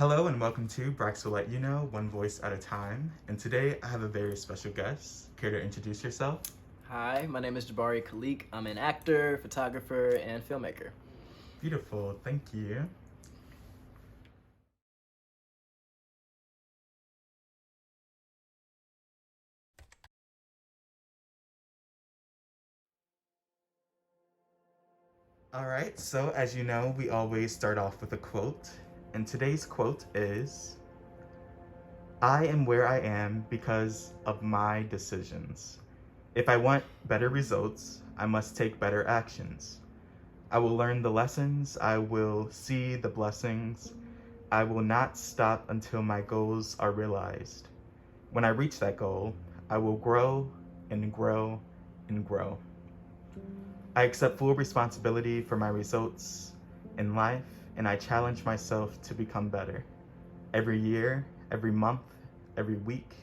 Hello and welcome to Brax will let you know, one voice at a time. And today I have a very special guest. Care to introduce yourself? Hi, my name is Jabari. I'm an actor, photographer, and filmmaker. Beautiful, thank you. All right, so as you know, we always start off with a quote. And today's quote is, I am where I am because of my decisions. If I want better results, I must take better actions. I will learn the lessons, I will see the blessings. I will not stop until my goals are realized. When I reach that goal, I will grow and grow and grow. I accept full responsibility for my results in life, and I challenge myself to become better. Every year, every month, every week,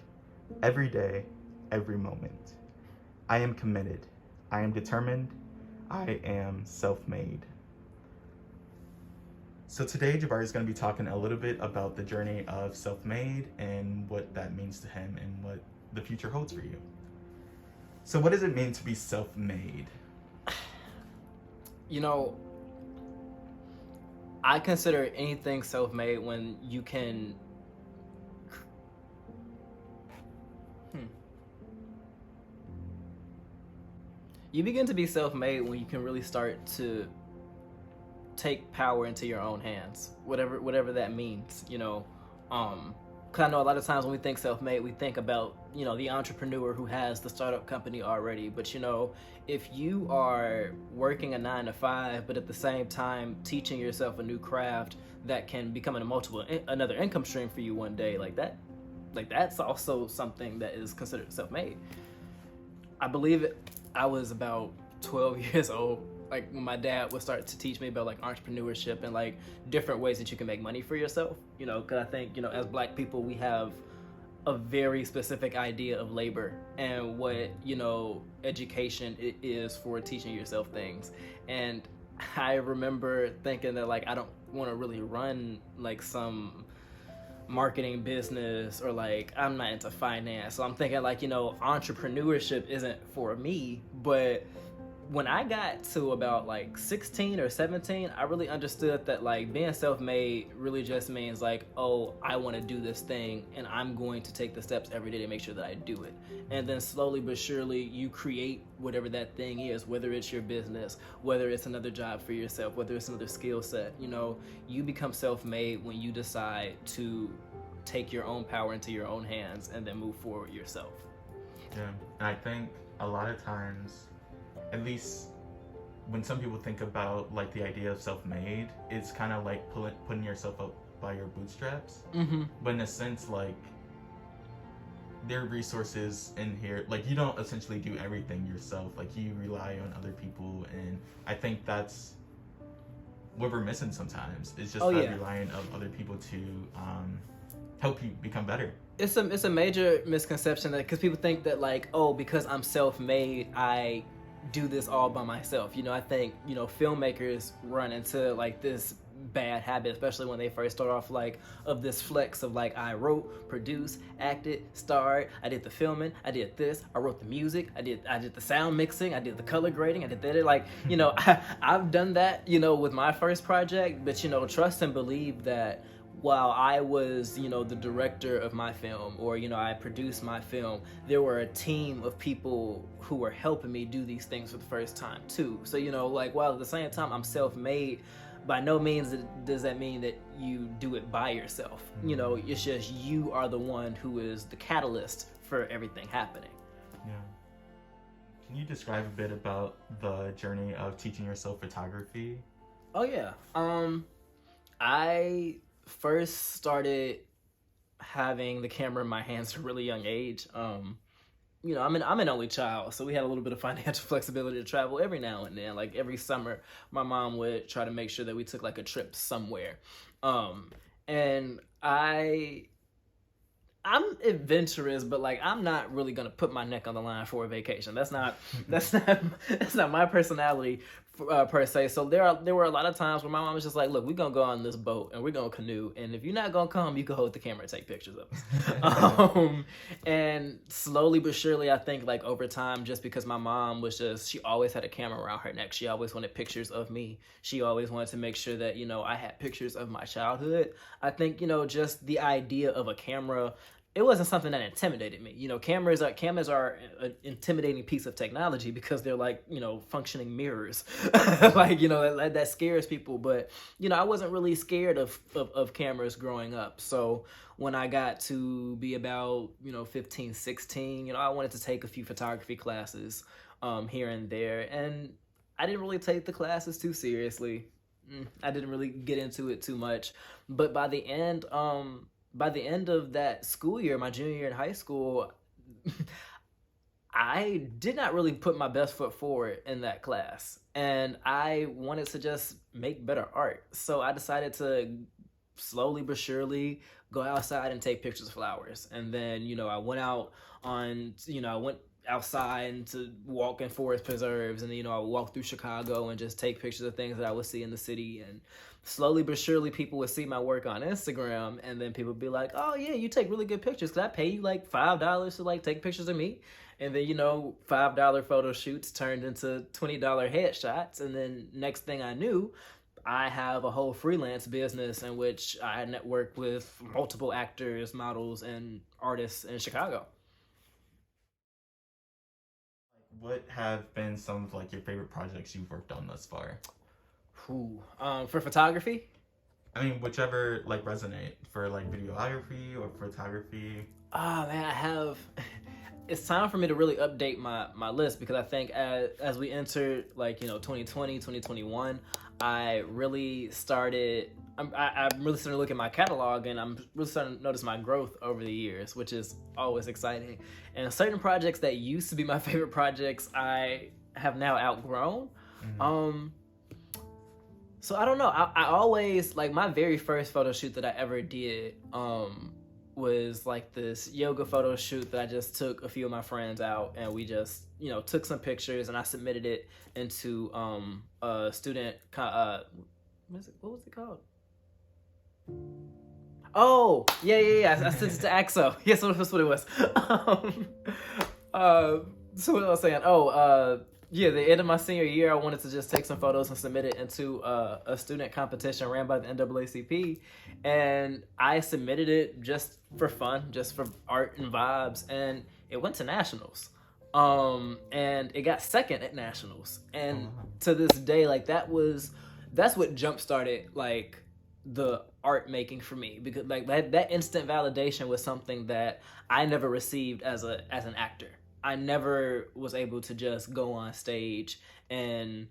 every day, every moment. I am committed. I am determined. I am self-made. So today, Jabari is going to be talking a little bit about the journey of self-made and what that means to him and what the future holds for you. So what does it mean to be self-made? You know, I consider anything self-made when you can... You begin to be self-made when you can really start to take power into your own hands, whatever that means, because I know a lot of times when we think self-made, we think about, the entrepreneur who has the startup company already. But, if you are working a 9 to 5, but at the same time teaching yourself a new craft that can become another income stream for you one day, that's also something that is considered self-made. I believe I was about 12 years old, like when my dad would start to teach me about like entrepreneurship and like different ways that you can make money for yourself, because I think, as Black people, we have a very specific idea of labor and what, education it is for teaching yourself things. And I remember thinking that like I don't want to really run like some marketing business, or like I'm not into finance, so I'm thinking like, entrepreneurship isn't for me. But when I got to about like 16 or 17, I really understood that like being self-made really just means like, oh, I want to do this thing and I'm going to take the steps every day to make sure that I do it. And then slowly but surely you create whatever that thing is, whether it's your business, whether it's another job for yourself, whether it's another skill set. You become self-made when you decide to take your own power into your own hands and then move forward yourself. Yeah, and I think a lot of times, at least when some people think about like the idea of self-made, it's kind of like putting yourself up by your bootstraps. Mm-hmm. But in a sense, like there are resources in here, like you don't essentially do everything yourself, like you rely on other people. And I think that's what we're missing sometimes, is just relying on other people to help you become better. It's a major misconception that, because people think that like, oh, because I'm self-made, I do this all by myself. I think, filmmakers run into like this bad habit, especially when they first start off, like of this flex of like, I wrote, produced, acted, starred, I did the filming, I did this, I wrote the music, I did the sound mixing, I did the color grading, I did that. Like, I've done that, with my first project. But, trust and believe that while I was, the director of my film, or, I produced my film, there were a team of people who were helping me do these things for the first time too. So, like, while at the same time I'm self-made, by no means does that mean that you do it by yourself. It's just you are the one who is the catalyst for everything happening. Yeah. Can you describe a bit about the journey of teaching yourself photography? Oh yeah. I first started having the camera in my hands at a really young age. I'm an only child, so we had a little bit of financial flexibility to travel every now and then. Like every summer, my mom would try to make sure that we took like a trip somewhere. And I'm adventurous, but like I'm not really gonna put my neck on the line for a vacation. That's not my personality per se. So there were a lot of times where my mom was just like, "Look, we're gonna go on this boat and we're gonna canoe, and if you're not gonna come, you can hold the camera and take pictures of us." And slowly but surely, I think like over time, just because my mom was just, she always had a camera around her neck. She always wanted pictures of me. She always wanted to make sure that I had pictures of my childhood. I think just the idea of a camera, it wasn't something that intimidated me. Cameras are an intimidating piece of technology because they're like, functioning mirrors. Like, that scares people. But, I wasn't really scared of cameras growing up. So when I got to be about, 15, 16, I wanted to take a few photography classes here and there. And I didn't really take the classes too seriously. I didn't really get into it too much. But by the end of that school year, my junior year in high school, I did not really put my best foot forward in that class. And I wanted to just make better art. So I decided to slowly but surely go outside and take pictures of flowers. And then, I went out I went outside to walk in forest preserves, and then I would walk through Chicago and just take pictures of things that I would see in the city. And slowly but surely people would see my work on Instagram, and then people would be like, "Oh yeah, you take really good pictures. Could I pay you like $5 to like take pictures of me?" And then $5 photo shoots turned into $20 headshots, and then next thing I knew, I have a whole freelance business in which I network with multiple actors, models, and artists in Chicago. What have been some of like your favorite projects you've worked on thus far? Ooh. For photography? I mean, whichever like resonate for like videography or photography. Oh man, I have. It's time for me to really update my list, because I think as we enter 2020, 2021, I really started. I'm really starting to look at my catalog, and I'm really starting to notice my growth over the years, which is always exciting. And certain projects that used to be my favorite projects, I have now outgrown. Mm-hmm. So I don't know. I always like my very first photo shoot that I ever did. Was like this yoga photo shoot that I just took a few of my friends out, and we just took some pictures, and I submitted it into a student what was it called? Oh yeah. I sent it to AXO. Yes, that's what it was. So what was I was saying? Yeah, the end of my senior year, I wanted to just take some photos and submit it into a student competition ran by the NAACP. And I submitted it just for fun, just for art and vibes. And it went to nationals. And it got second at nationals. And to this day, that's what jump started like the art making for me, because like that instant validation was something that I never received as an actor. I never was able to just go on stage and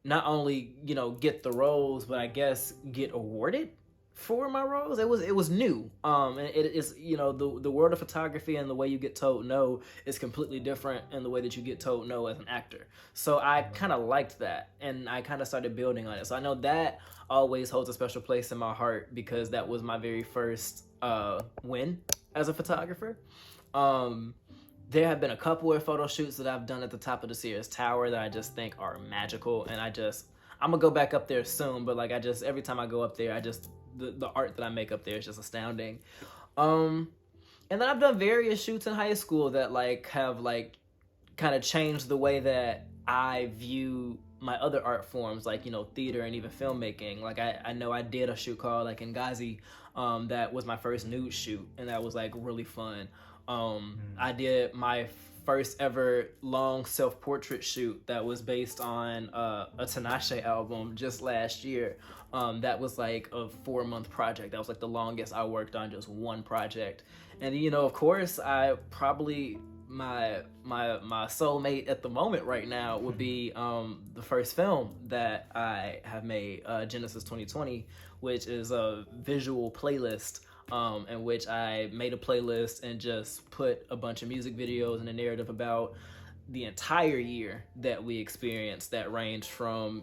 not only, get the roles, but I guess get awarded for my roles. It was new. And it is, the world of photography and the way you get told no is completely different in the way that you get told no as an actor. So I kind of liked that, and I kind of started building on it. So I know that always holds a special place in my heart, because that was my very first win as a photographer. There have been a couple of photo shoots that I've done at the top of the Sears Tower that I just think are magical, and I'm gonna go back up there soon, but every time I go up there, the art that I make up there is just astounding. And then I've done various shoots in high school that have kind of changed the way that I view my other art forms, theater and even filmmaking. I know I did a shoot called Ngazi, that was my first nude shoot, and that was really fun. I did my first ever long self-portrait shoot that was based on a Tinashe album just last year. That was a 4-month project. That was the longest I worked on just one project. And of course, I probably my soulmate at the moment right now would be the first film that I have made, Genesis 2020, which is a visual playlist. In which I made a playlist and just put a bunch of music videos and a narrative about the entire year that we experienced, that ranged from,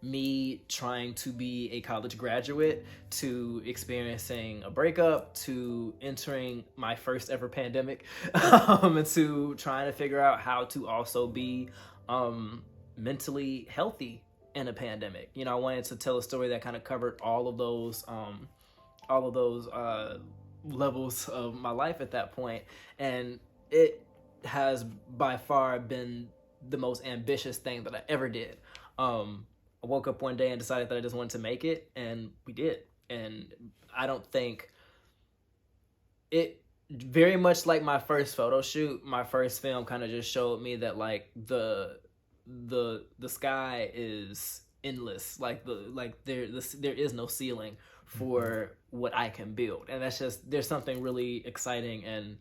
me trying to be a college graduate, to experiencing a breakup, to entering my first ever pandemic, and to trying to figure out how to also be mentally healthy in a pandemic. I wanted to tell a story that kind of covered all of those levels of my life at that point, and it has by far been the most ambitious thing that I ever did. I woke up one day and decided that I just wanted to make it, and we did. And I don't think it, very much like my first photo shoot, my first film kind of just showed me that like the sky is endless. Like there is no ceiling for what I can build, and that's just, there's something really exciting and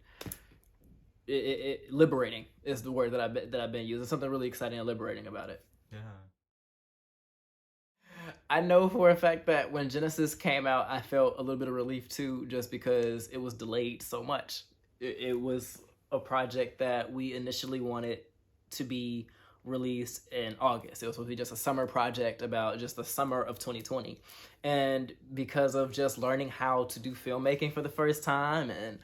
liberating is the word that I've been using. There's something really exciting and liberating about it. Yeah. I know for a fact that when Genesis came out, I felt a little bit of relief too, just because it was delayed so much. It was a project that we initially wanted to be released in August. It was supposed to be just a summer project about just the summer of 2020. And because of just learning how to do filmmaking for the first time, and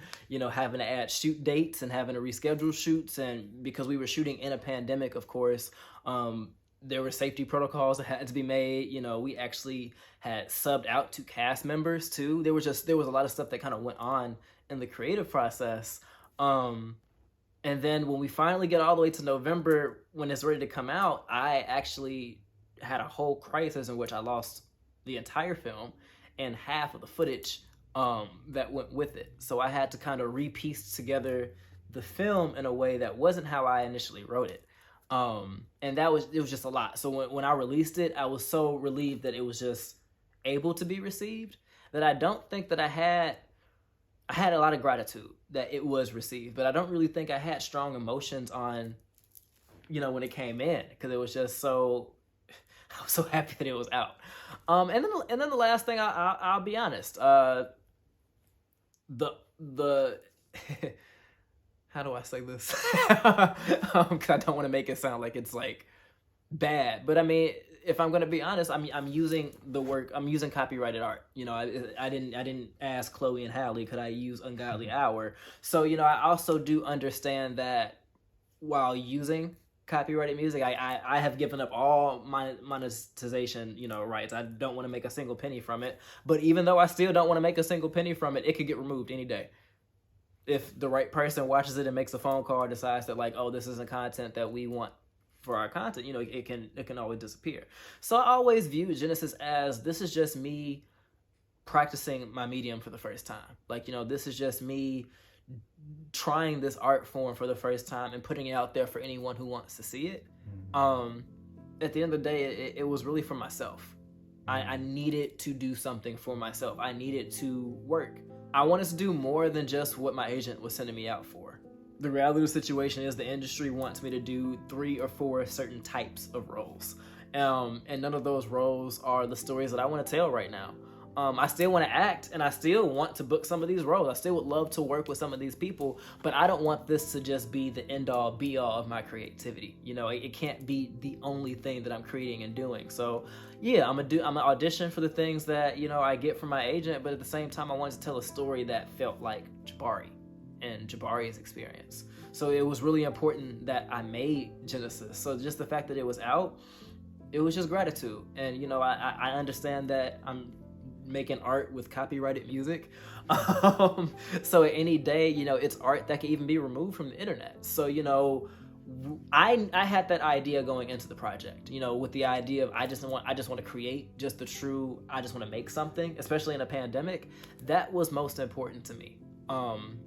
having to add shoot dates and having to reschedule shoots, and because we were shooting in a pandemic, of course, there were safety protocols that had to be made. We actually had subbed out to cast members too. There was a lot of stuff that kind of went on in the creative process. And then when we finally get all the way to November, when it's ready to come out, I actually had a whole crisis in which I lost the entire film and half of the footage that went with it. So I had to kind of re-piece together the film in a way that wasn't how I initially wrote it. And it was just a lot. So when I released it, I was so relieved that it was just able to be received, that I don't think that I had a lot of gratitude that it was received, but I don't really think I had strong emotions on, when it came in, because it was just so, I was so happy that it was out. And then the last thing, I'll be honest, the how do I say this? 'Cause I don't want to make it sound like it's like bad, but I mean, if I'm gonna be honest, I'm using copyrighted art. I didn't ask Chloe and Halle, could I use Ungodly Hour? So I also do understand that while using copyrighted music, I have given up all my monetization rights. I don't want to make a single penny from it. But even though I still don't want to make a single penny from it, it could get removed any day. If the right person watches it and makes a phone call, decides that like, oh, this isn't content that we want for our content, it can always disappear. So I always view Genesis as, this is just me practicing my medium for the first time. Like, this is just me trying this art form for the first time and putting it out there for anyone who wants to see it. At the end of the day, it was really for myself. I needed to do something for myself. I needed to work. I wanted to do more than just what my agent was sending me out for. The reality of the situation is the industry wants me to do 3 or 4 certain types of roles. And none of those roles are the stories that I want to tell right now. I still want to act, and I still want to book some of these roles. I still would love to work with some of these people, but I don't want this to just be the end-all, be-all of my creativity. It can't be the only thing that I'm creating and doing. So yeah, I'm gonna audition for the things that I get from my agent, but at the same time, I wanted to tell a story that felt like Jabari and Jabari's experience. So it was really important that I made Genesis. So just the fact that it was out, it was just gratitude. And I understand that I'm making art with copyrighted music. So any day, it's art that can even be removed from the internet. So, I had that idea going into the project, with the idea of I just want to create just the true, I just want to make something, especially in a pandemic. That was most important to me.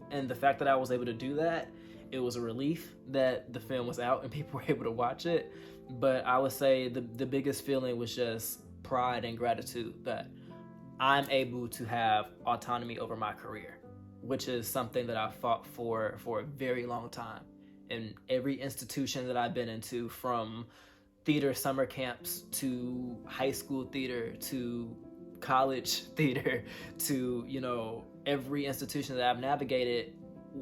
And the fact that I was able to do that, it was a relief that the film was out and people were able to watch it. But I would say the biggest feeling was just pride and gratitude that I'm able to have autonomy over my career, which is something that I fought for a very long time. In every institution that I've been into, from theater summer camps to high school theater to college theater to, every institution that I've navigated,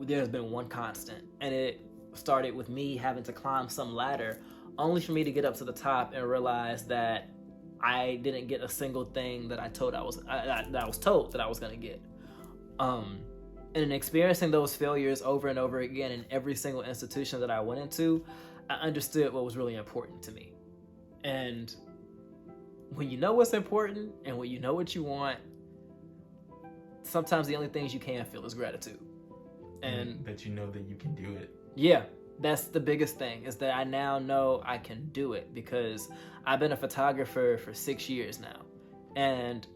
there's been one constant. And it started with me having to climb some ladder, only for me to get up to the top and realize that I didn't get a single thing that I was told that I was gonna get. And experiencing those failures over and over again in every single institution that I went into, I understood what was really important to me. And when you know what's important and when you know what you want, sometimes the only things you can feel is gratitude. And that you know that you can do it. Yeah, that's the biggest thing, is that I now know I can do it, because I've been a photographer for 6 years now. And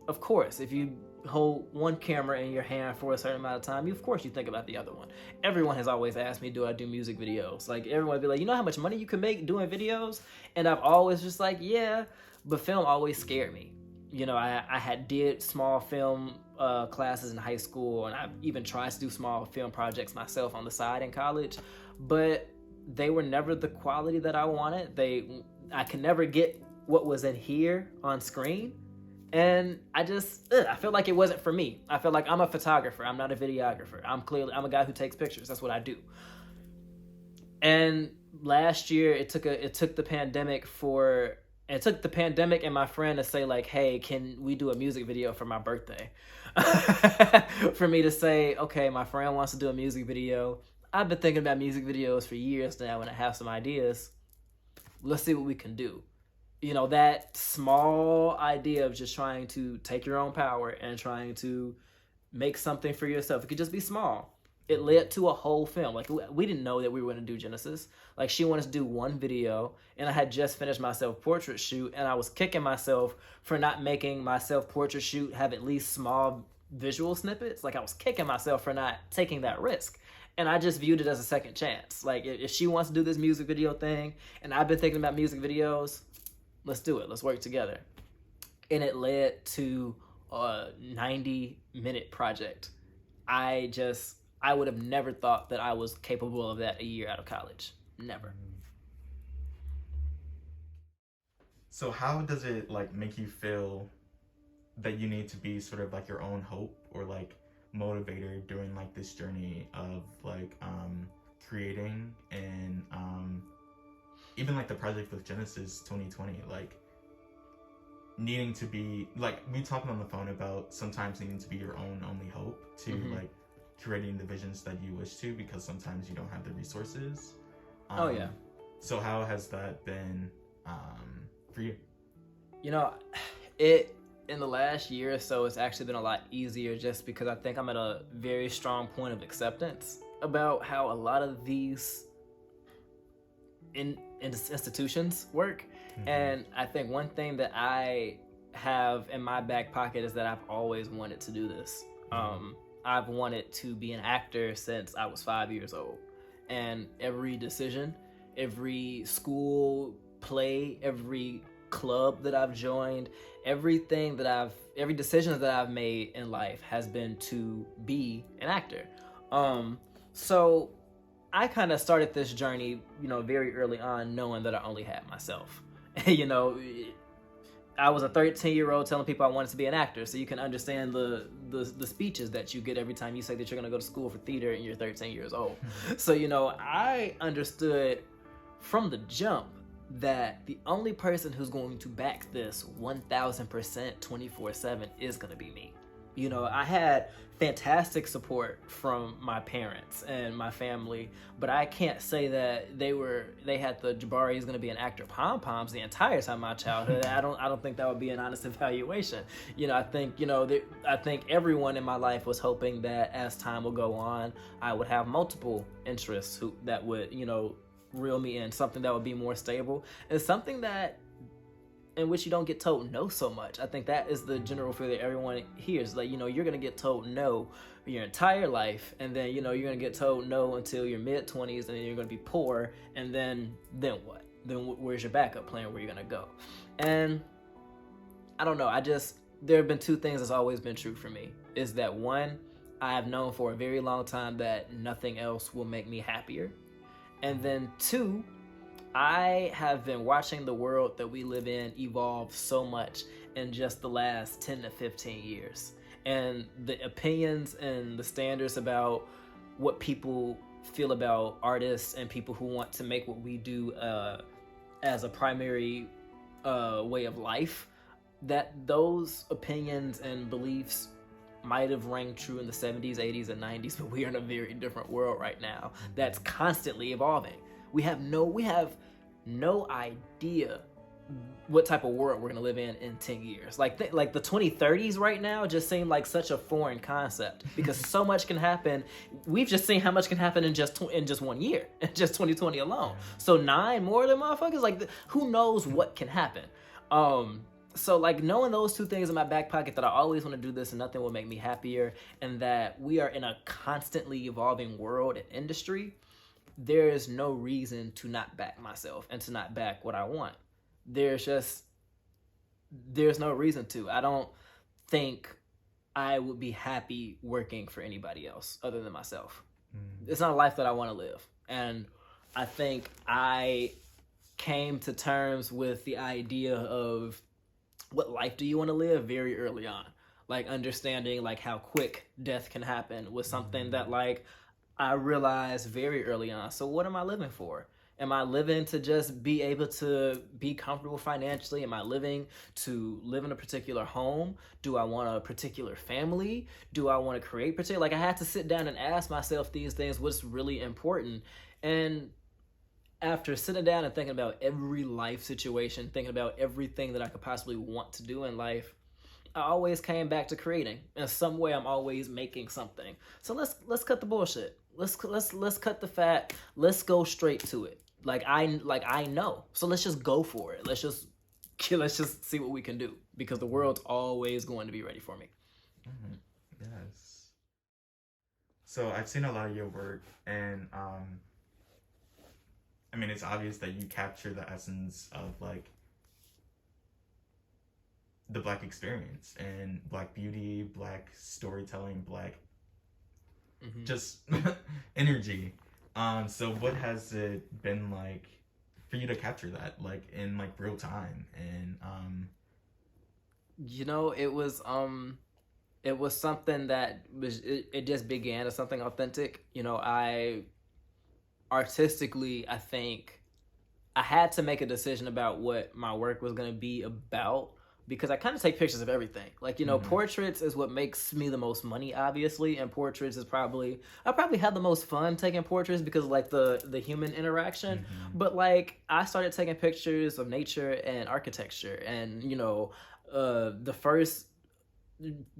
of course, if you hold one camera in your hand for a certain amount of time, of course you think about the other one. Everyone has always asked me, do I do music videos? Like, everyone would be like, you know how much money you can make doing videos? And I've always just like, yeah, but film always scared me. You know, I had did small film classes in high school, and I even tried to do small film projects myself on the side in college, but they were never the quality that I wanted. I could never get what was in here on screen, and I felt like it wasn't for me. I felt like I'm a photographer, I'm not a videographer. I'm a guy who takes pictures. That's what I do. And last year, it took the pandemic and my friend to say, like, hey, can we do a music video for my birthday? For me to say, okay, my friend wants to do a music video. I've been thinking about music videos for years now, and I have some ideas. Let's see what we can do. You know, that small idea of just trying to take your own power and trying to make something for yourself. It could just be small. It led to a whole film. Like, we didn't know that we were going to do Genesis. Like, she wanted to do one video, and I had just finished my self-portrait shoot, and I was kicking myself for not making my self-portrait shoot have at least small visual snippets. Like, I was kicking myself for not taking that risk. And I just viewed it as a second chance. Like, if she wants to do this music video thing, and I've been thinking about music videos, let's do it. Let's work together. And it led to a 90-minute project. I would have never thought that I was capable of that a year out of college. Never. So how does it, like, make you feel that you need to be sort of like your own hope or like motivator during like this journey of like creating and even like the project with Genesis 2020, like needing to be, like, we talking on the phone about sometimes needing to be your own only hope to like creating the visions that you wish to, because sometimes you don't have the resources. So how has that been for you? You know, in the last year or so, it's actually been a lot easier, just because I think I'm at a very strong point of acceptance about how a lot of these institutions work. And I think one thing that I have in my back pocket is that I've always wanted to do this. I've wanted to be an actor since I was 5 years old. And every decision, every school play, every club that I've joined, every decision that I've made in life has been to be an actor. So I kind of started this journey, you know, very early on, knowing that I only had myself. You know, I was a 13-year-old telling people I wanted to be an actor, so you can understand the speeches that you get every time you say that you're going to go to school for theater and you're 13 years old. So, you know, I understood from the jump that the only person who's going to back this 1,000% 24/7 is going to be me. You know, I had fantastic support from my parents and my family, but I can't say that they had the Jabari is going to be an actor pom-poms the entire time of my childhood. I don't think that would be an honest evaluation. You know, I think everyone in my life was hoping that as time will go on, I would have multiple interests that would, you know, reel me in, something that would be more stable, and something that in which you don't get told no so much. I think that is the general fear that everyone hears. Like, you know, you're going to get told no your entire life, and then, you know, you're going to get told no until your mid-20s, and then you're going to be poor, and then what? Then where's your backup plan? Where you're going to go? And I don't know. There have been two things that's always been true for me. Is that one, I have known for a very long time that nothing else will make me happier. And then two, I have been watching the world that we live in evolve so much in just the last 10 to 15 years. And the opinions and the standards about what people feel about artists and people who want to make what we do as a primary way of life, that those opinions and beliefs might have rang true in the 70s, 80s, and 90s, but we are in a very different world right now that's constantly evolving. We have no idea what type of world we're gonna live in 10 years. Like the 2030s right now just seem like such a foreign concept because so much can happen. We've just seen how much can happen in just 1 year, in just 2020 alone. So 9 more of them motherfuckers. Like who knows what can happen. So like knowing those two things in my back pocket, that I always want to do this and nothing will make me happier, and that we are in a constantly evolving world and industry, there is no reason to not back myself and to not back what I want. There's no reason to. I don't think I would be happy working for anybody else other than myself. It's not a life that I want to live. And I think I came to terms with the idea of what life do you want to live very early on. Like understanding like how quick death can happen was something that like I realized very early on. So what am I living for? Am I living to just be able to be comfortable financially? Am I living to live in a particular home? Do I want a particular family? Do I want to create particular? Like I had to sit down and ask myself these things, what's really important. And after sitting down and thinking about every life situation, thinking about everything that I could possibly want to do in life, I always came back to creating. In some way, I'm always making something. So let's cut the bullshit. Let's cut the fat. Let's go straight to it. Like I know. So let's just go for it. Let's just see what we can do, because the world's always going to be ready for me. Mm-hmm. Yes. So I've seen a lot of your work, and I mean, it's obvious that you capture the essence of like the Black experience and Black beauty, Black storytelling, Black just energy. So what has it been like for you to capture that, like in like real time? And you know, it was something that it just began as something authentic. You know, I think I had to make a decision about what my work was going to be about, because I kind of take pictures of everything. Like, you know, portraits is what makes me the most money, obviously, and portraits is I probably have the most fun taking portraits because of, like, the human interaction. But, like, I started taking pictures of nature and architecture, and, you know, the first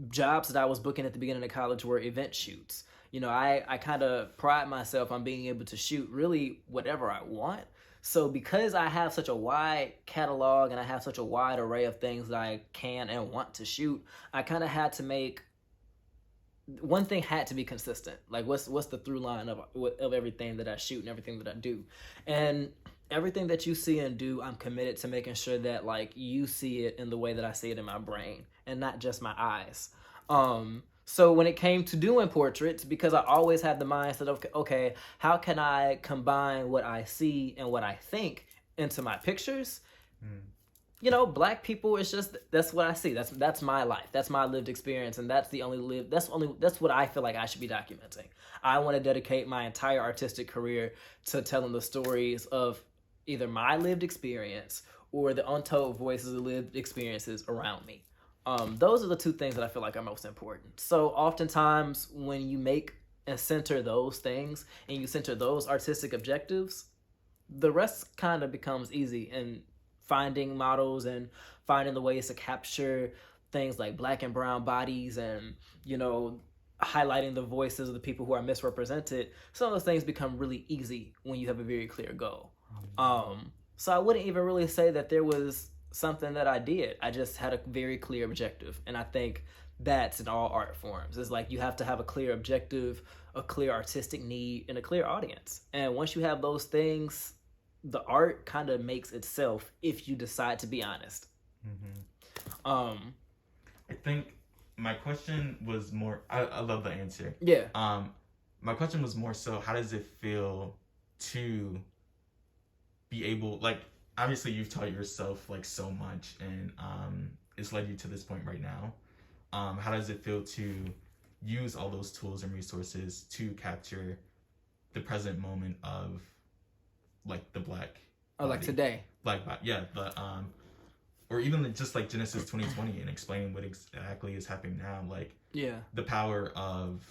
jobs that I was booking at the beginning of college were event shoots. You know, I kind of pride myself on being able to shoot really whatever I want. So because I have such a wide catalog and I have such a wide array of things that I can and want to shoot, I kind of had to make one thing had to be consistent. Like what's the through line of everything that I shoot and everything that I do. And everything that you see and do, I'm committed to making sure that like you see it in the way that I see it in my brain and not just my eyes. So when it came to doing portraits, because I always had the mindset of, okay, how can I combine what I see and what I think into my pictures? You know, Black people, that's what I see. That's my life. That's my lived experience. And that's what I feel like I should be documenting. I want to dedicate my entire artistic career to telling the stories of either my lived experience or the untold voices of lived experiences around me. Those are the two things that I feel like are most important. So oftentimes when you make and center those things and you center those artistic objectives, the rest kind of becomes easy, and finding models and finding the ways to capture things like Black and brown bodies and, you know, highlighting the voices of the people who are misrepresented. Some of those things become really easy when you have a very clear goal. So I wouldn't even really say that there was something that I did. I just had a very clear objective. And I think that's in all art forms. It's like you have to have a clear objective, a clear artistic need, and a clear audience. And once you have those things, the art kind of makes itself if you decide to be honest. I think my question was more, I love the answer. Yeah. My question was more so, how does it feel to be able, like, obviously you've taught yourself like so much, and it's led you to this point right now. How does it feel to use all those tools and resources to capture the present moment of like the Black body? Like today. Black body, yeah, but or even just like Genesis 2020 and explaining what exactly is happening now, like the power of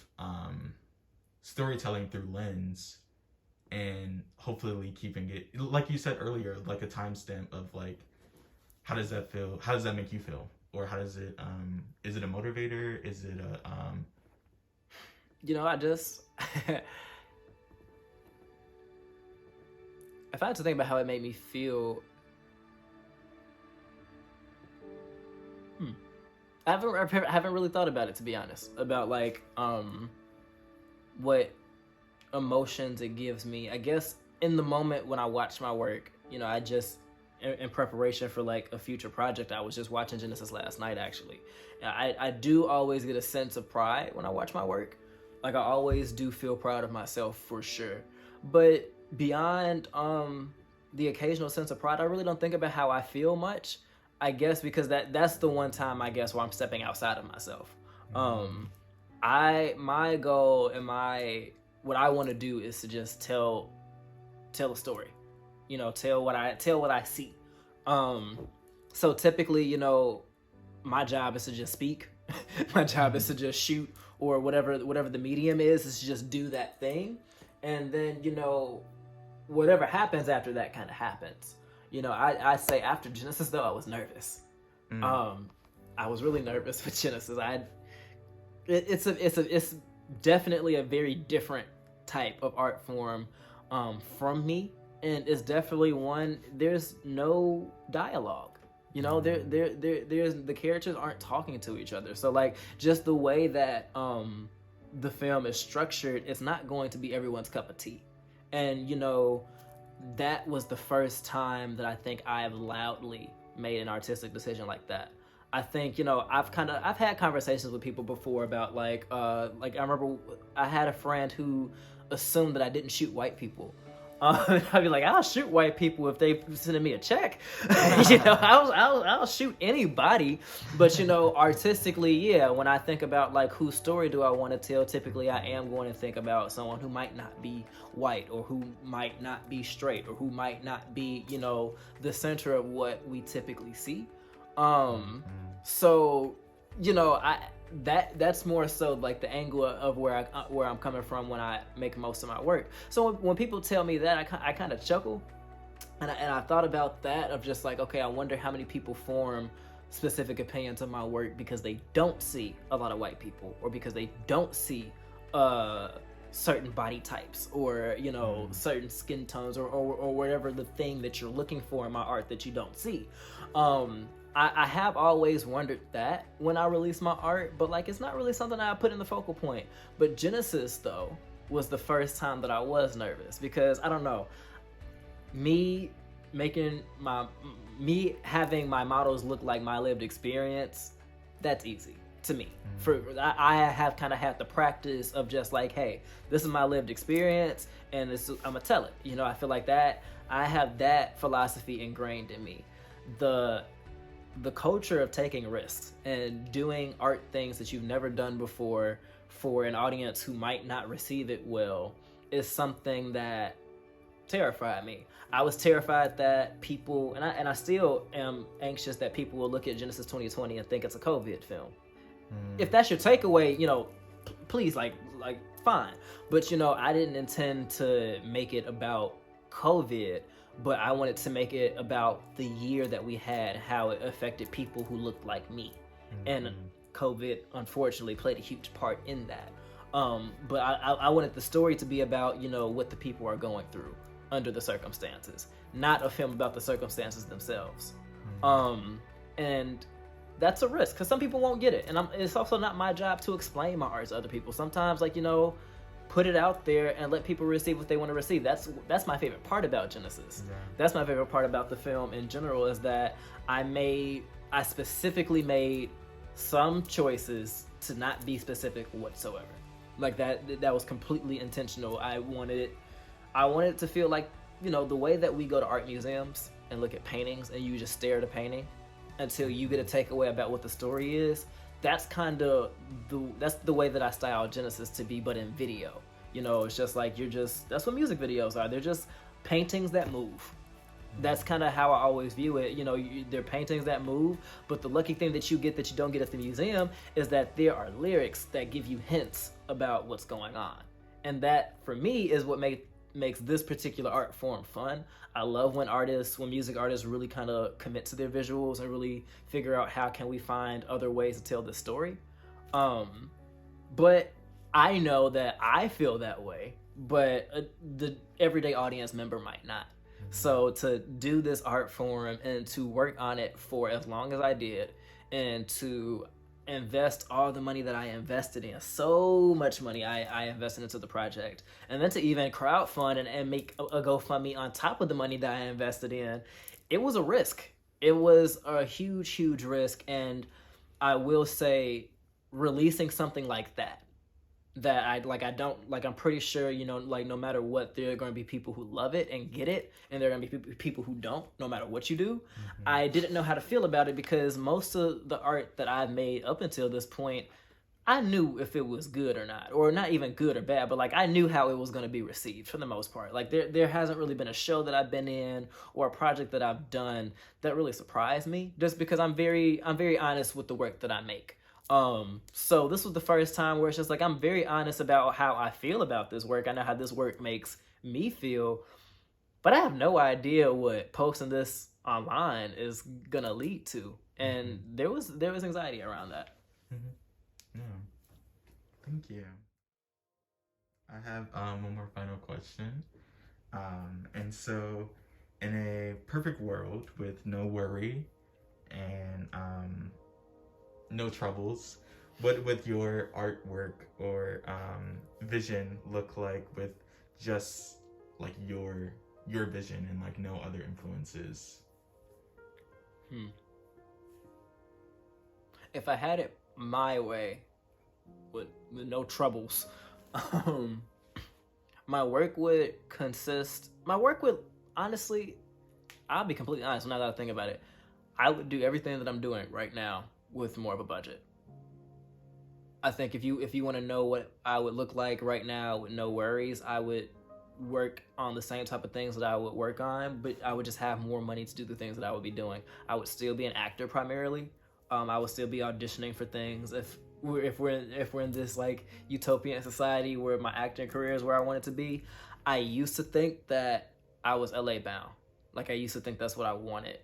storytelling through lens, and hopefully keeping it, like you said earlier, like a timestamp of like How does that feel? How does that make you feel? Or how does it is it a motivator? Is it a I just if I had to think about how it made me feel, I haven't really thought about it, to be honest, about like what emotions it gives me. I guess in the moment when I watch my work, I just in preparation for like a future project, I was just watching Genesis last night actually. I do always get a sense of pride when I watch my work. Like I always do feel proud of myself for sure. But beyond the occasional sense of pride, I really don't think about how I feel much. I guess because that's the one time I guess where I'm stepping outside of myself. My goal and what I want to do is to just tell a story. Tell what I see. So typically, my job is to just speak. My job is to just shoot, or whatever the medium is to just do that thing. And then, whatever happens after that kind of happens. I say after Genesis though, I was nervous. I was really nervous with Genesis. It's definitely a very different type of art form from me, and it's definitely one. There's no dialogue. There's the characters aren't talking to each other. So like just the way that the film is structured, it's not going to be everyone's cup of tea, and that was the first time that I think I have loudly made an artistic decision like that. I think, I've had conversations with people before about like I remember I had a friend who assumed that I didn't shoot white people. I'd be like, I'll shoot white people if they sending me a check. I'll shoot anybody. But artistically, yeah. When I think about like whose story do I want to tell, typically I am going to think about someone who might not be white, or who might not be straight, or who might not be the center of what we typically see. So that's more so like the angle of where I'm coming from when I make most of my work. So when people tell me that, I kind of chuckle, and I thought about that of just like, okay, I wonder how many people form specific opinions of my work because they don't see a lot of white people, or because they don't see certain body types, or certain skin tones, or whatever the thing that you're looking for in my art that you don't see. I have always wondered that when I release my art, but like it's not really something I put in the focal point. But Genesis though was the first time that I was nervous, because I don't know, me having my models look like my lived experience, that's easy to me. I have kind of had the practice of just like, hey, this is my lived experience, and I'm gonna tell it. I feel like that I have that philosophy ingrained in me. The culture of taking risks and doing art things that you've never done before for an audience who might not receive it well is something that terrified me. I was terrified that people, and I still am anxious that people will look at Genesis 2020 and think it's a COVID film. If that's your takeaway, please, like fine. But I didn't intend to make it about COVID, but I wanted to make it about the year that we had, how it affected people who looked like me. And COVID, unfortunately, played a huge part in that. But I wanted the story to be about, what the people are going through under the circumstances, not a film about the circumstances themselves. And that's a risk, because some people won't get it. And it's also not my job to explain my art to other people. Sometimes, put it out there and let people receive what they want to receive. That's my favorite part about Genesis. Yeah. That's my favorite part about the film in general, is that I specifically made some choices to not be specific whatsoever. Like that was completely intentional. I wanted it to feel like, the way that we go to art museums and look at paintings and you just stare at a painting until you get a takeaway about what the story is. That's kind of that's the way that I style Genesis to be, but in video. It's just like that's what music videos are. They're just paintings that move. That's kind of how I always view it. They're paintings that move, but the lucky thing that you get that you don't get at the museum is that there are lyrics that give you hints about what's going on. And that, for me, is what makes this particular art form fun. I love when music artists really kind of commit to their visuals and really figure out how can we find other ways to tell the story. But I know that I feel that way, but the everyday audience member might not. So to do this art form and to work on it for as long as I did, and to invest all the money that I invested in, so much money I invested into the project, and then to even crowdfund and make a GoFundMe on top of the money that I invested in, it was a risk. It was a huge risk, and I will say releasing something like that I'm pretty sure, like no matter what, there are going to be people who love it and get it, and there are going to be people who don't, no matter what you do. I didn't know how to feel about it because most of the art that I've made up until this point, I knew if it was good or not, or not even good or bad, but like I knew how it was going to be received for the most part. Like there hasn't really been a show that I've been in or a project that I've done that really surprised me, just because I'm very honest with the work that I make. So this was the first time where it's just like I'm very honest about how I feel about this work. I know how this work makes me feel, but I have no idea what posting this online is gonna lead to. And there was anxiety around that. Yeah. Thank you. I have one more final question. And so, in a perfect world with no worry and no troubles, what would your artwork or vision look like with just like your vision and like no other influences? If I had it my way, with no troubles, my work would honestly, I'll be completely honest now that I think about it, I would do everything that I'm doing right now with more of a budget. I think if you want to know what I would look like right now with no worries, I would work on the same type of things that I would work on, but I would just have more money to do the things that I would be doing. I would still be an actor primarily. I would still be auditioning for things. If we're in this like utopian society where my acting career is where I want it to be, I used to think that I was LA bound. Like I used to think that's what I wanted.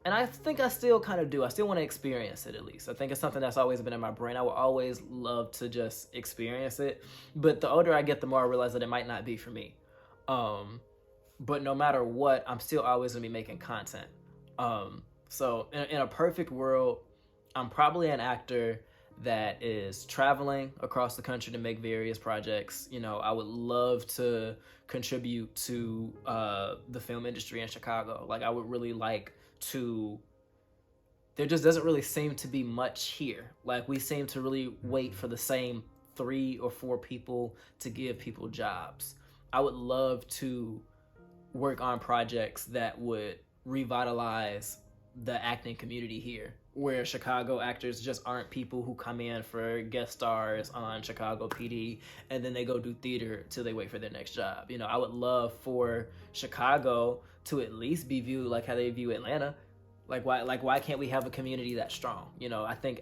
And I think I still kind of do. I still want to experience it at least. I think it's something that's always been in my brain. I would always love to just experience it. But the older I get, the more I realize that it might not be for me. But no matter what, I'm still always going to be making content. So in a perfect world, I'm probably an actor that is traveling across the country to make various projects. I would love to contribute to the film industry in Chicago. Like I would really like to. There just doesn't really seem to be much here. Like we seem to really wait for the same 3 or 4 people to give people jobs. I would love to work on projects that would revitalize the acting community here, where Chicago actors just aren't people who come in for guest stars on Chicago PD and then they go do theater till they wait for their next job. I would love for Chicago to at least be viewed like how they view Atlanta. Like why can't we have a community that strong? I think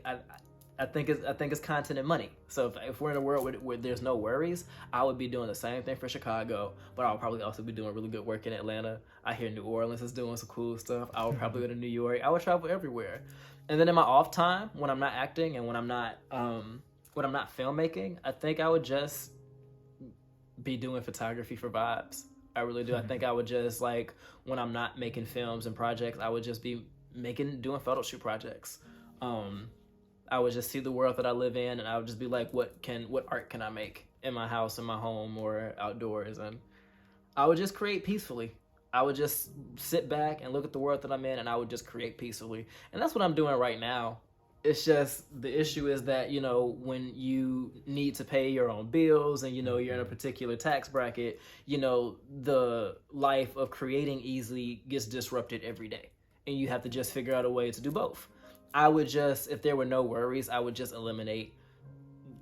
it's content and money. So if we're in a world where there's no worries, I would be doing the same thing for Chicago, but I'll probably also be doing really good work in Atlanta. I hear New Orleans is doing some cool stuff. I would probably go to New York. I would travel everywhere. And then in my off time, when I'm not acting and when I'm not filmmaking, I think I would just be doing photography for vibes. I really do. I think I would just like when I'm not making films and projects, I would just be doing photo shoot projects. I would just see the world that I live in, and I would just be like, what art can I make in my house, in my home, or outdoors? And I would just create peacefully. I would just sit back and look at the world that I'm in, and I would just create peacefully. And that's what I'm doing right now. It's just the issue is that, when you need to pay your own bills and, you're in a particular tax bracket, the life of creating easily gets disrupted every day. And you have to just figure out a way to do both. I would just, if there were no worries, I would just eliminate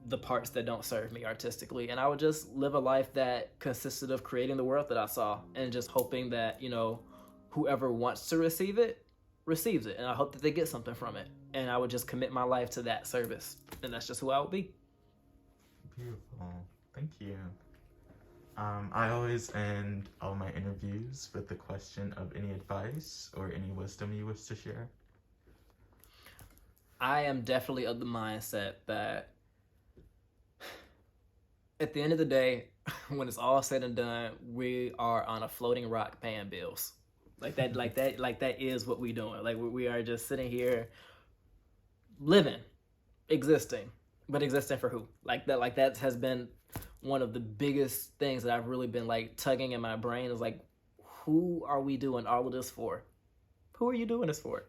the parts that don't serve me artistically. And I would just live a life that consisted of creating the world that I saw and just hoping that, whoever wants to receive it, receives it. And I hope that they get something from it. And I would just commit my life to that service. And that's just who I would be. Beautiful. Thank you. I always end all my interviews with the question of any advice or any wisdom you wish to share. I am definitely of the mindset that at the end of the day, when it's all said and done, we are on a floating rock paying bills. Like that is what we doing. Like we are just sitting here living, existing, but existing for who? Like that has been one of the biggest things that I've really been like tugging in my brain is like, who are we doing all of this for? Who are you doing this for?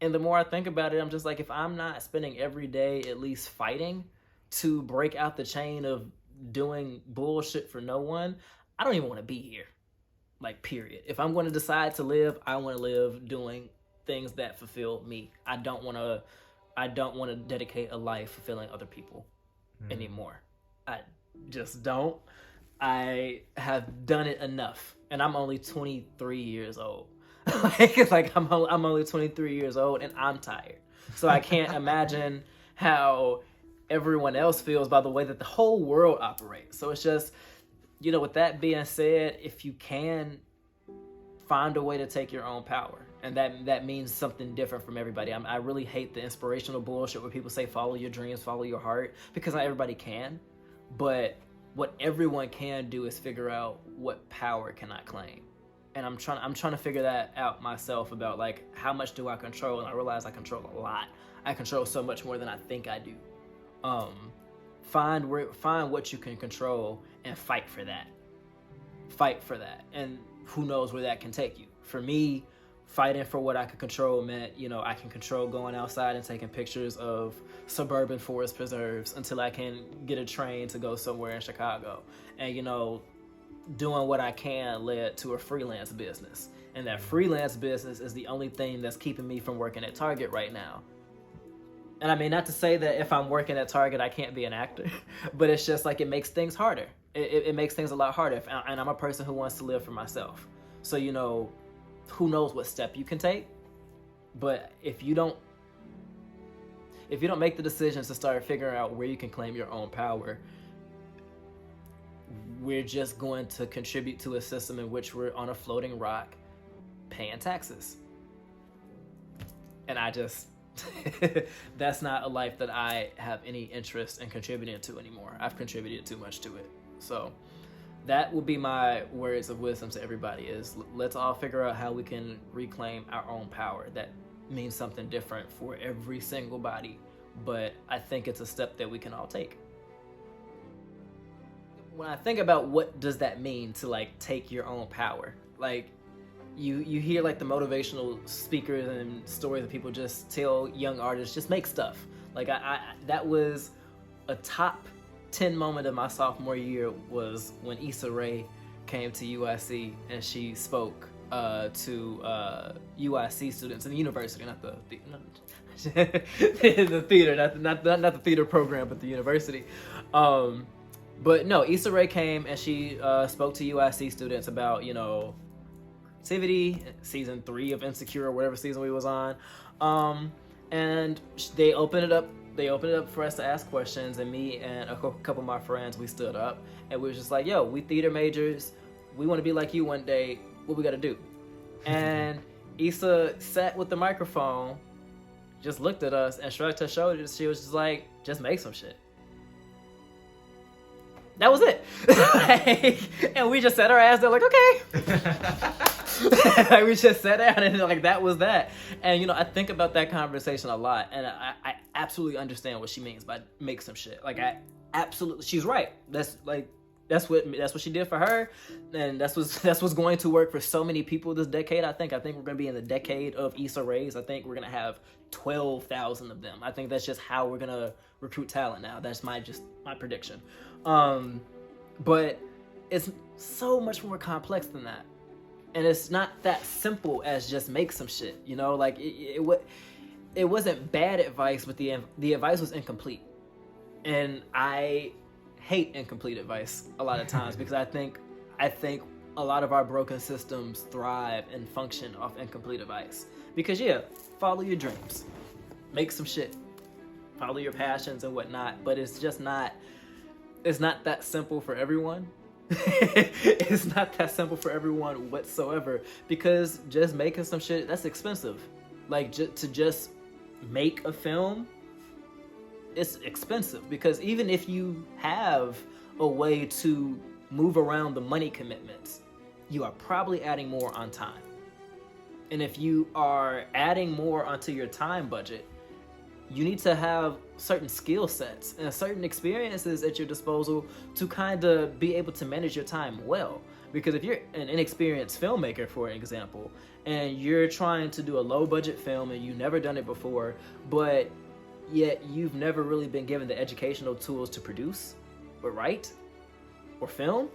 And the more I think about it, I'm just like, if I'm not spending every day at least fighting to break out the chain of doing bullshit for no one, I don't even want to be here. Like, period. If I'm going to decide to live, I want to live doing things that fulfill me. I don't want to dedicate a life fulfilling other people anymore. I just don't. I have done it enough, and I'm only 23 years old. I'm only 23 years old, and I'm tired. So I can't imagine how everyone else feels by the way that the whole world operates. So it's just, with that being said, if you can find a way to take your own power, and that means something different from everybody. I really hate the inspirational bullshit where people say follow your dreams, follow your heart, because not everybody can. But what everyone can do is figure out what power can I claim. And I'm trying to figure that out myself about like how much do I control, and I realize I control a lot. I control so much more than I think I do. Find what you can control and fight for that. And who knows where that can take you. For me, fighting for what I could control meant, I can control going outside and taking pictures of suburban forest preserves until I can get a train to go somewhere in Chicago. And, doing what I can led to a freelance business. And that freelance business is the only thing that's keeping me from working at Target right now. And I mean, not to say that if I'm working at Target, I can't be an actor, but it's just like it makes things harder. It makes things a lot harder. And I'm a person who wants to live for myself. So, who knows what step you can take. But if you don't make the decisions to start figuring out where you can claim your own power, we're just going to contribute to a system in which we're on a floating rock paying taxes. And that's not a life that I have any interest in contributing to anymore. I've contributed too much to it. So that will be my words of wisdom to everybody is let's all figure out how we can reclaim our own power. That means something different for every single body, but I think it's a step that we can all take. When I think about what does that mean to like take your own power, like you hear like the motivational speakers and stories that people just tell young artists just make stuff. Like I that was a top 10 moment of my sophomore year was when Issa Rae came to UIC and she spoke to UIC students in the university, not the theater, not the theater program, but the university. But no, Issa Rae came and she spoke to UIC students about, creativity, season 3 of Insecure or whatever season we was on. And they opened it up. They opened it up for us to ask questions, and me and a couple of my friends, we stood up and we was just like, yo, we theater majors. We want to be like you one day. What we got to do? And Issa sat with the microphone, just looked at us and shrugged her shoulders. She was just like, just make some shit. That was it. And we just sat our ass there like, okay. Like we just sat down and like that was that. And I think about that conversation a lot, and I absolutely understand what she means by make some shit. Like she's right. That's what she did for her, and that's what's going to work for so many people this decade. I think we're going to be in the decade of Issa Rae's. I think we're going to have 12,000 of them. I think that's just how we're going to recruit talent now. That's my prediction. But it's so much more complex than that. And it's not that simple as just make some shit, like it wasn't bad advice, but the advice was incomplete. And I hate incomplete advice a lot of times because I think a lot of our broken systems thrive and function off incomplete advice. Because follow your dreams, make some shit, follow your passions and whatnot, but it's not that simple for everyone. It's not that simple for everyone whatsoever, because just making some shit, that's expensive. Like, to just make a film, it's expensive, because even if you have a way to move around the money commitments, you are probably adding more on time. And if you are adding more onto your time budget, you need to have certain skill sets and certain experiences at your disposal to kind of be able to manage your time well. Because if you're an inexperienced filmmaker, for example, and you're trying to do a low budget film and you've never done it before, but yet you've never really been given the educational tools to produce or write or film,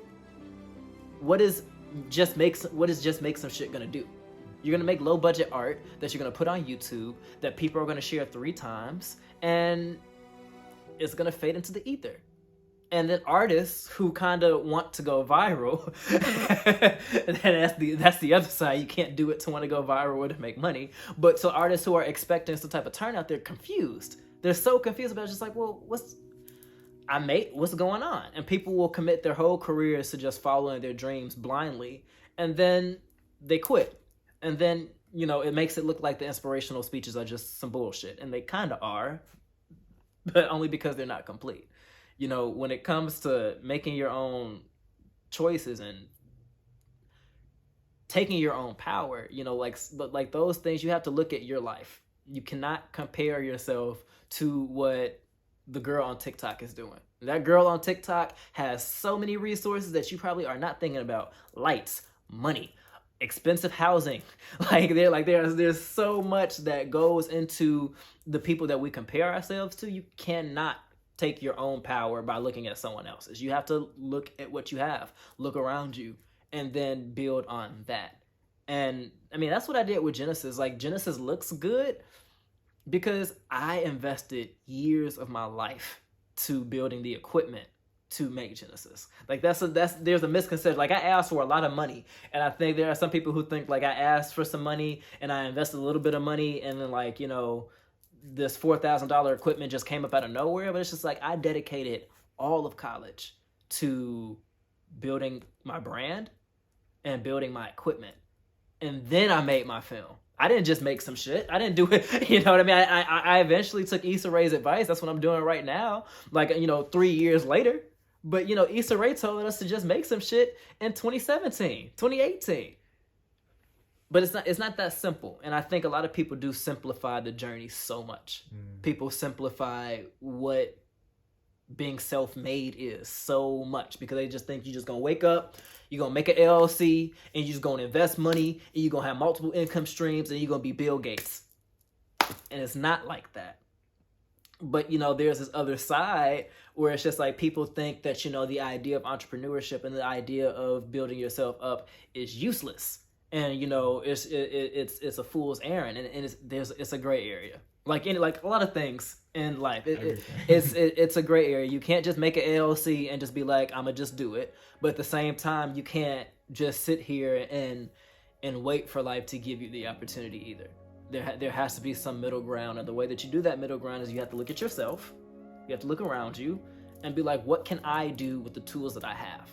what is just make some shit gonna do? You're gonna make low budget art that you're gonna put on YouTube that people are gonna share 3 times, and it's gonna fade into the ether. And then artists who kind of want to go viral, and that's the other side. You can't do it to want to go viral or to make money. But so artists who are expecting some type of turnout, they're confused. They're so confused about it, just like, well, what's going on? And people will commit their whole careers to just following their dreams blindly, and then they quit. And then, it makes it look like the inspirational speeches are just some bullshit. And they kind of are, but only because they're not complete. When it comes to making your own choices and taking your own power, like those things, you have to look at your life. You cannot compare yourself to what the girl on TikTok is doing. That girl on TikTok has so many resources that you probably are not thinking about. Lights, money, expensive housing. There's so much that goes into the people that we compare ourselves to. You cannot take your own power by looking at someone else's. You have to look at what you have, look around you, and then build on that. And I mean, that's what I did with Genesis. Like, Genesis looks good because I invested years of my life to building the equipment to make Genesis. Like, there's a misconception. Like, I asked for a lot of money, and I think there are some people who think like I asked for some money and I invested a little bit of money, and then this $4,000 equipment just came up out of nowhere. But it's just like, I dedicated all of college to building my brand and building my equipment, and then I made my film. I didn't just make some shit. I didn't do it. You know what I mean? I eventually took Issa Rae's advice. That's what I'm doing right now. 3 years later. But, Issa Rae told us to just make some shit in 2017, 2018. But it's not that simple. And I think a lot of people do simplify the journey so much. People simplify what being self-made is so much, because they just think you're just going to wake up, you're going to make an LLC, and you're just going to invest money, and you're going to have multiple income streams, and you're going to be Bill Gates. And it's not like that. But, there's this other side where it's just like people think that, the idea of entrepreneurship and the idea of building yourself up is useless. And, it's a fool's errand, and it's a gray area. Like a lot of things in life, it's a gray area. You can't just make an LLC and just be like, I'm gonna just do it. But at the same time, you can't just sit here and wait for life to give you the opportunity either. There has to be some middle ground, and the way that you do that middle ground is you have to look at yourself, you have to look around you, and be like, what can I do with the tools that I have?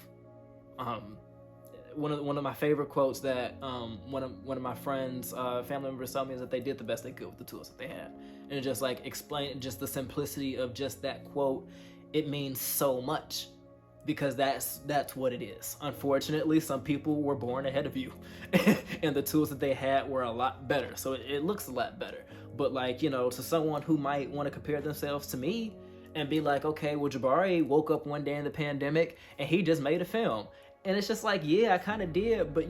One of my favorite quotes that one of my friends, family members told me is that they did the best they could with the tools that they had. And it just explain just the simplicity of just that quote. It means so much, because that's what it is. Unfortunately, some people were born ahead of you and the tools that they had were a lot better. So it looks a lot better. But to someone who might want to compare themselves to me and be like, okay, well, Jabari woke up one day in the pandemic and he just made a film. And it's just like, yeah, I kind of did, but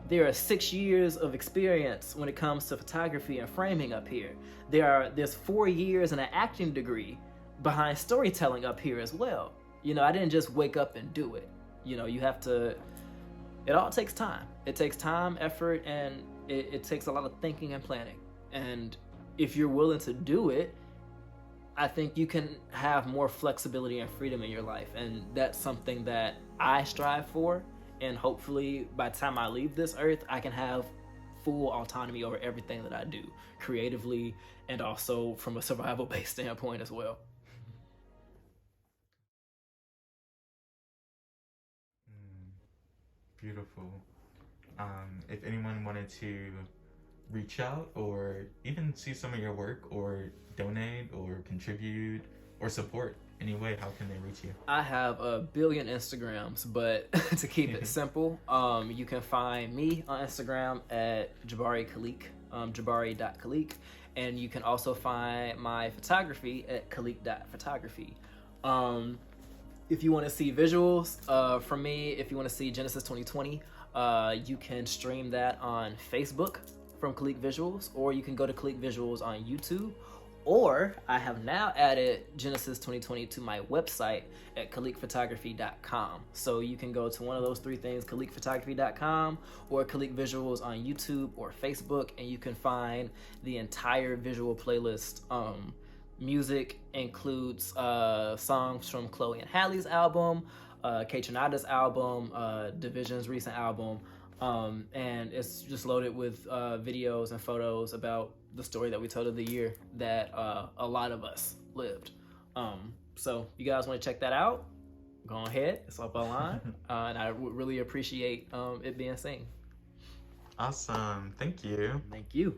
there are 6 years of experience when it comes to photography and framing up here. There's 4 years and an acting degree behind storytelling up here as well. I didn't just wake up and do it. You have to, it all takes time. It takes time, effort, and it takes a lot of thinking and planning. And if you're willing to do it, I think you can have more flexibility and freedom in your life. And that's something that I strive for. And hopefully by the time I leave this earth, I can have full autonomy over everything that I do, creatively and also from a survival-based standpoint as well. Beautiful. If anyone wanted to reach out or even see some of your work or donate or contribute or support any way, how can they reach you? I have a billion Instagrams, but to keep it simple, you can find me on Instagram at Jabari Khalik, jabari.khalik, and you can also find my photography at khalik.photography. If you want to see visuals from me, if you want to see Genesis 2020, you can stream that on Facebook from Khalik Visuals, or you can go to Khalik Visuals on YouTube, or I have now added Genesis 2020 to my website at khalikphotography.com. So you can go to one of those three things, khalikphotography.com or Khalik Visuals on YouTube or Facebook, and you can find the entire visual playlist. Music includes songs from Chloe and Halle's album, K Tronada's album, Division's recent album, and it's just loaded with videos and photos about the story that we told of the year that a lot of us lived. So you guys want to check that out, go ahead, it's up online, and I would really appreciate it being seen. Awesome. Thank you. Thank you.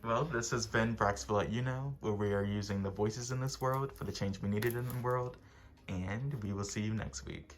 Well, this has been Brax Will Let You Know, where we are using the voices in this world for the change we needed in the world, and we will see you next week.